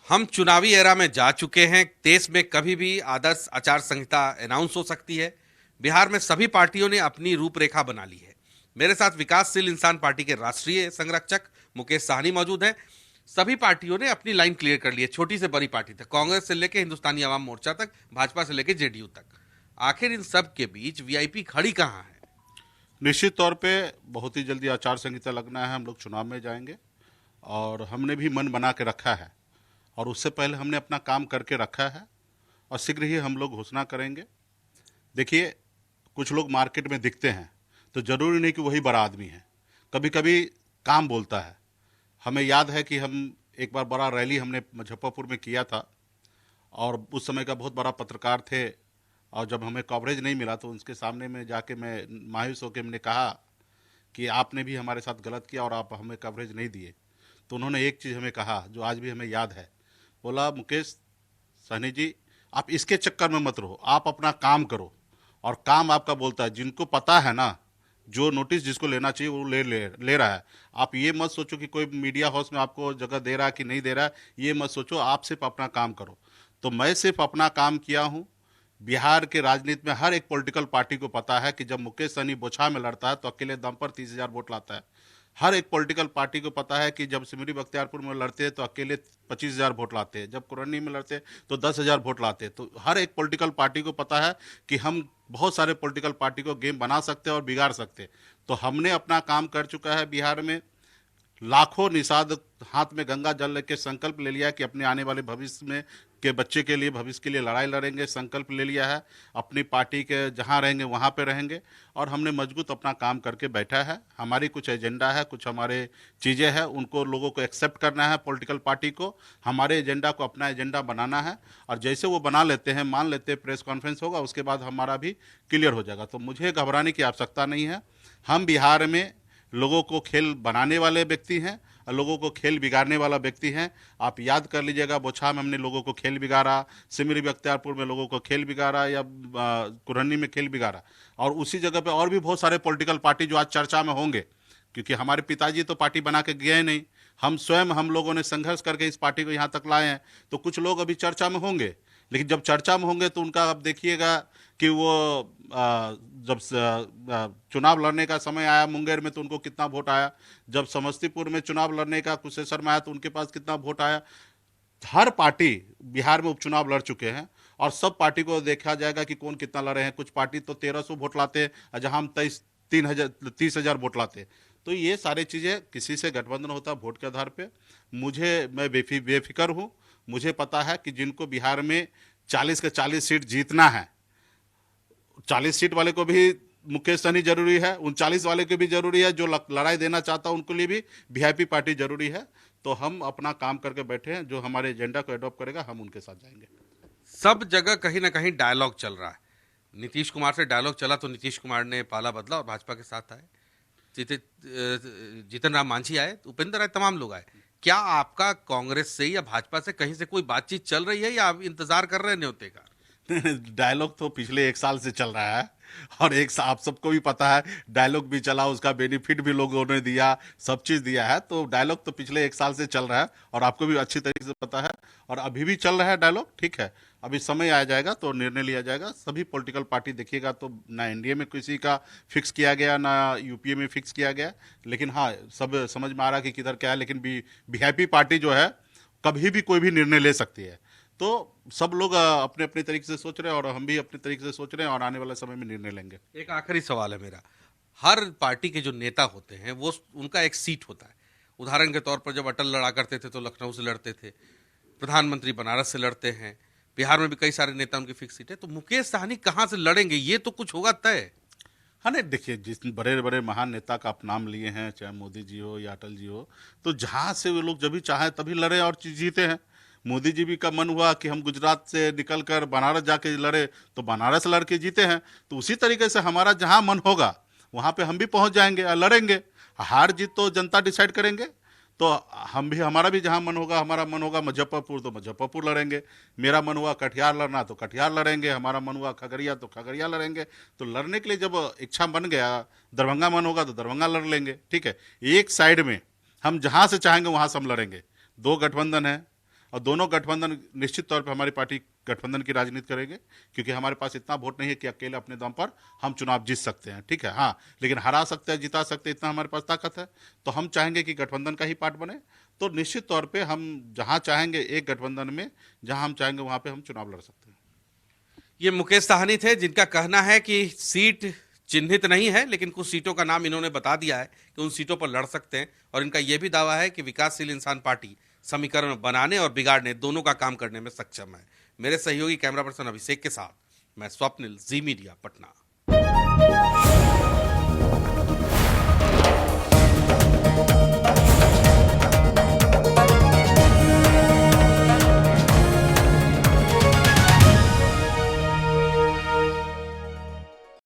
हम चुनावी एरा में जा चुके हैं। देश में कभी भी आदर्श आचार संहिता अनाउंस हो सकती है। बिहार में सभी पार्टियों ने अपनी रूपरेखा बना ली है। मेरे साथ विकासशील इंसान पार्टी के राष्ट्रीय संरक्षक मुकेश साहनी मौजूद हैं। सभी पार्टियों ने अपनी लाइन क्लियर कर ली है, छोटी से बड़ी पार्टी तक, कांग्रेस से लेकर हिंदुस्तानी आवाम मोर्चा तक, भाजपा से लेकर जेडीयू तक। आखिर इन सब के बीच वीआईपी खड़ी कहां है? निश्चित तौर पे बहुत ही जल्दी आचार संहिता लगना है, हम लोग चुनाव में जाएंगे और हमने भी मन बना के रखा है और उससे पहले हमने अपना काम करके रखा है और शीघ्र ही हम लोग घोषणा करेंगे। देखिए, कुछ लोग मार्केट में दिखते हैं तो ज़रूरी नहीं कि वही बड़ा आदमी है, कभी कभी काम बोलता है। हमें याद है कि हम एक बार बड़ा रैली हमने मुजफ्फरपुर में किया था और उस समय का बहुत बड़ा पत्रकार थे और जब हमें कवरेज नहीं मिला तो उनके सामने में जाके मैं मायूस होकर मैंने कहा कि आपने भी हमारे साथ गलत किया और आप हमें कवरेज नहीं दिए। तो उन्होंने एक चीज़ हमें कहा जो आज भी हमें याद है। बोला, मुकेश सहनी जी, आप इसके चक्कर में मत रहो, आप अपना काम करो और काम आपका बोलता है। जिनको पता है ना, जो नोटिस जिसको लेना चाहिए वो ले रहा है। आप ये मत सोचो कि कोई मीडिया हाउस में आपको जगह दे रहा है कि नहीं दे रहा है, ये मत सोचो, आप सिर्फ अपना काम करो। तो मैं सिर्फ अपना काम किया हूँ। बिहार के राजनीति में हर एक पॉलिटिकल पार्टी को पता है कि जब मुकेश सहनी बोछा में लड़ता है तो अकेले दम पर 30,000 वोट लाता है। हर एक पॉलिटिकल पार्टी को पता है कि जब सिमरी बख्तियारपुर में लड़ते हैं तो अकेले 25,000 वोट लाते हैं, जब कुरनी में लड़ते हैं तो 10,000 वोट लाते हैं। तो हर एक पॉलिटिकल पार्टी को पता है कि हम बहुत सारे पॉलिटिकल पार्टी को गेम बना सकते हैं और बिगाड़ सकते हैं। तो हमने अपना काम कर चुका है। बिहार में लाखों निषाद हाथ में गंगा जल लेके संकल्प ले लिया कि अपने आने वाले भविष्य में के बच्चे के लिए, भविष्य के लिए लड़ाई लड़ेंगे। संकल्प ले लिया है, अपनी पार्टी के जहां रहेंगे वहां पे रहेंगे और हमने मजबूत अपना काम करके बैठा है। हमारी कुछ एजेंडा है, कुछ हमारे चीज़ें हैं, उनको लोगों को एक्सेप्ट करना है। पॉलिटिकल पार्टी को हमारे एजेंडा को अपना एजेंडा बनाना है और जैसे वो बना लेते हैं, मान लेते हैं प्रेस कॉन्फ्रेंस होगा, उसके बाद हमारा भी क्लियर हो जाएगा। तो मुझे घबराने की आवश्यकता नहीं है। हम बिहार में लोगों को खेल बनाने वाले व्यक्ति हैं और लोगों को खेल बिगाड़ने वाला व्यक्ति हैं। आप याद कर लीजिएगा, बोछा में हमने लोगों को खेल बिगाड़ा, सिमरी बख्तियारपुर में लोगों को खेल बिगाड़ा या कुरहनी में खेल बिगाड़ा। और उसी जगह पे और भी बहुत सारे पॉलिटिकल पार्टी जो आज चर्चा में होंगे, क्योंकि हमारे पिताजी तो पार्टी बना के गए नहीं, हम लोगों ने संघर्ष करके इस पार्टी को यहाँ तक लाए हैं। तो कुछ लोग अभी चर्चा में होंगे, लेकिन जब चर्चा में होंगे तो उनका आप देखिएगा कि वो जब चुनाव लड़ने का समय आया मुंगेर में तो उनको कितना वोट आया, जब समस्तीपुर में चुनाव लड़ने का कुशेश्वर में आया तो उनके पास कितना वोट आया। हर पार्टी बिहार में उपचुनाव लड़ चुके हैं और सब पार्टी को देखा जाएगा कि कौन कितना लड़े हैं। कुछ पार्टी तो 1,300 वोट लाते हैं जहां हम 30,000 वोट लाते हैं। तो ये सारी चीज़ें, किसी से गठबंधन होता है वोट के आधार पे। मैं बेफिक्र हूँ। मुझे पता है कि जिनको बिहार में 40 के 40 सीट जीतना है, 40 सीट वाले को भी मुकेश सहनी जरूरी है, 39 वाले को भी जरूरी है, जो लड़ाई देना चाहता है उनको लिए भी वीआईपी पार्टी जरूरी है। तो हम अपना काम करके बैठे हैं, जो हमारे एजेंडा को एडॉप्ट करेगा हम उनके साथ जाएंगे। सब जगह कहीं ना कहीं डायलॉग चल रहा है। नीतीश कुमार से डायलॉग चला तो नीतीश कुमार ने पाला बदला और भाजपा के साथ आए। जीतन राम मांझी आए, उपेंद्र आए, तमाम लोग आए। क्या आपका कांग्रेस से या भाजपा से कहीं से कोई बातचीत चल रही है या आप इंतजार कर रहे हैं न्योते का? डायलॉग तो पिछले 1 साल से चल रहा है और आप सबको भी पता है, डायलॉग भी चला, उसका बेनिफिट भी लोगों ने दिया, सब चीज़ दिया है। तो डायलॉग तो पिछले 1 साल से चल रहा है और आपको भी अच्छी तरीके से पता है और अभी भी चल रहा है डायलॉग। ठीक है, अभी समय आ जाएगा तो निर्णय लिया जाएगा। सभी पॉलिटिकल पार्टी देखिएगा तो ना एनडीए में किसी का फिक्स किया गया, ना यूपीए में फिक्स किया गया, लेकिन हाँ, सब समझ में आ रहा कि किधर क्या है। लेकिन वीआईपी पार्टी जो है कभी भी कोई भी निर्णय ले सकती है। तो सब लोग अपने अपने तरीके से सोच रहे हैं और हम भी अपने तरीके से सोच रहे हैं और आने वाले समय में निर्णय लेंगे। एक आखिरी सवाल है मेरा। हर पार्टी के जो नेता होते हैं वो उनका एक सीट होता है। उदाहरण के तौर पर जब अटल लड़ा करते थे तो लखनऊ से लड़ते थे, प्रधानमंत्री बनारस से लड़ते हैं, बिहार में भी कई सारे नेता उनकी फिक्स सीट है। तो मुकेश सहनी कहाँ से लड़ेंगे, ये तो कुछ होगा तय। हाँ, नहीं, देखिए, जिस बड़े बड़े महान नेता का आप नाम लिए हैं, चाहे मोदी जी हो या अटल जी हो, तो जहाँ से वो लोग जब भी चाहें तभी लड़े और जीते हैं। मोदी जी भी का मन हुआ कि हम गुजरात से निकलकर बनारस जाके लड़े तो बनारस लड़ के जीते हैं। तो उसी तरीके से हमारा जहाँ मन होगा वहाँ पे हम भी पहुँच जाएंगे और लड़ेंगे। हार जीत तो जनता डिसाइड करेंगे। तो हमारा भी जहाँ मन होगा, हमारा मन होगा मुजफ्फरपुर तो मुजफ्फरपुर लड़ेंगे, मेरा मन हुआ कटिहार लड़ना तो कटिहार लड़ेंगे, हमारा मन हुआ खगड़िया तो खगड़िया लड़ेंगे। तो लड़ने के लिए जब इच्छा बन गया, दरभंगा मन होगा तो दरभंगा लड़ लेंगे। ठीक है, एक साइड में हम जहाँ से चाहेंगे वहाँ से हम लड़ेंगे। 2 गठबंधन है, और दोनों गठबंधन निश्चित तौर पे हमारी पार्टी गठबंधन की राजनीति करेंगे, क्योंकि हमारे पास इतना वोट नहीं है कि अकेले अपने दम पर हम चुनाव जीत सकते हैं, ठीक है। हाँ, लेकिन हरा सकते हैं, जिता सकते हैं, इतना हमारे पास ताकत है। तो हम चाहेंगे कि गठबंधन का ही पार्ट बने। तो निश्चित तौर पे हम जहां चाहेंगे, एक गठबंधन में जहां हम चाहेंगे वहां पे हम चुनाव लड़ सकते हैं। ये मुकेश साहनी थे, जिनका कहना है कि सीट चिन्हित नहीं है, लेकिन कुछ सीटों का नाम इन्होंने बता दिया है कि उन सीटों पर लड़ सकते हैं। और इनका यह भी दावा है कि विकासशील इंसान पार्टी समीकरण बनाने और बिगाड़ने दोनों का काम करने में सक्षम है। मेरे सहयोगी कैमरा पर्सन अभिषेक के साथ मैं स्वप्निल, जी मीडिया, पटना।